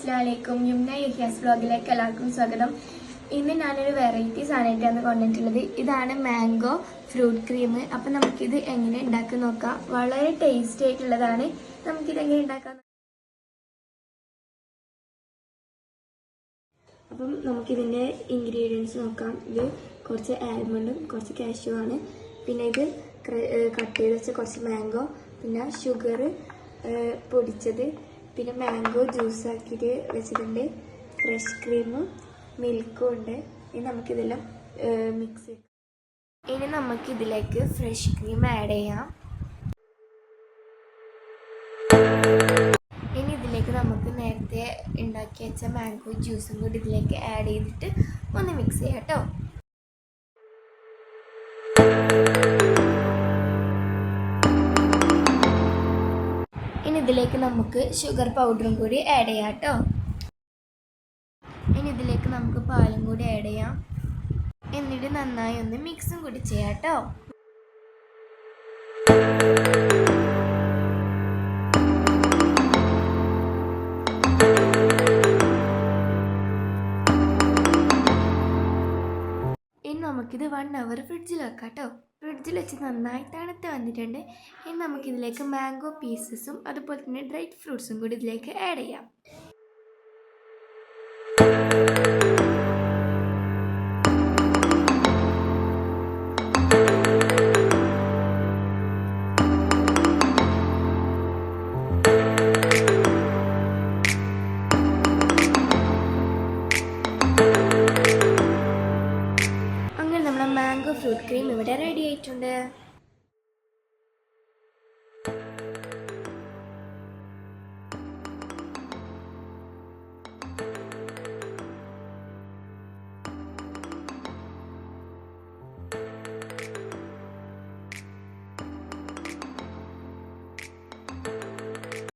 അസ്സലാമലൈക്കും. യുംന യഹ്യാസ് വ്ലോഗിലേക്ക് എല്ലാവർക്കും സ്വാഗതം. ഇന്ന് ഞാനൊരു വെറൈറ്റി സാധനമായിട്ടാണ് കൊണ്ടിട്ടുള്ളത്. ഇതാണ് മാംഗോ ഫ്രൂട്ട് ക്രീം. അപ്പം നമുക്കിത് എങ്ങനെ ഉണ്ടാക്കി നോക്കാം. വളരെ ടേസ്റ്റി ആയിട്ടുള്ളതാണ്. നമുക്കിത് എങ്ങനെ ഉണ്ടാക്കാം. അപ്പം നമുക്കിതിൻ്റെ ഇൻഗ്രീഡിയൻസ് നോക്കാം. ഇത് കുറച്ച് ആൽമണ്ടും കുറച്ച് കാഷ്യൂ ആണ്. പിന്നെ ഇത് കട്ട് ചെയ്ത് വെച്ച കുറച്ച് മാംഗോ, പിന്നെ ഷുഗർ പൊടിച്ചത്, പിന്നെ മാംഗോ ജ്യൂസ് ആക്കിയിട്ട് വെച്ചിട്ടുണ്ട്, ഫ്രഷ് ക്രീമും മിൽക്കും ഉണ്ട്. ഇനി നമുക്കിതെല്ലാം മിക്സ് ചെയ്യാം. ഇനി നമുക്കിതിലേക്ക് ഫ്രഷ് ക്രീം ആഡ് ചെയ്യാം. ഇനി ഇതിലേക്ക് നമുക്ക് നേരത്തെ ഉണ്ടാക്കി വെച്ച മാംഗോ ജ്യൂസും കൂടി ഇതിലേക്ക് ആഡ് ചെയ്തിട്ട് ഒന്ന് മിക്സ് ചെയ്യാം കേട്ടോ. ഇനി ഇതിലേക്ക് നമുക്ക് ഷുഗർ പൗഡറും കൂടി ആഡ് ചെയ്യാം കേട്ടോ. ഇനി ഇതിലേക്ക് നമുക്ക് പാലും കൂടി ആഡ് ചെയ്യാം. എന്നിട്ട് നന്നായി ഒന്ന് മിക്സും കൂടി ചെയ്യാം കേട്ടോ. ഇനി നമുക്കിത് 1 hour ഫ്രിഡ്ജിൽ വെക്കാം കേട്ടോ. ഫ്രിഡ്ജിൽ വെച്ച് നന്നായി തണുത്ത് വന്നിട്ടുണ്ട്. ഇനി നമുക്കിതിലേക്ക് മാംഗോ പീസസും അതുപോലെ തന്നെ ഡ്രൈ ഫ്രൂട്ട്സും കൂടി ഇതിലേക്ക് ആഡ് ചെയ്യാം. അങ്ങനെ നമ്മുടെ മാംഗോ ഫ്രൂട്ട് ക്രീം ഇവിടെ റെഡി ആയിട്ടുണ്ട്.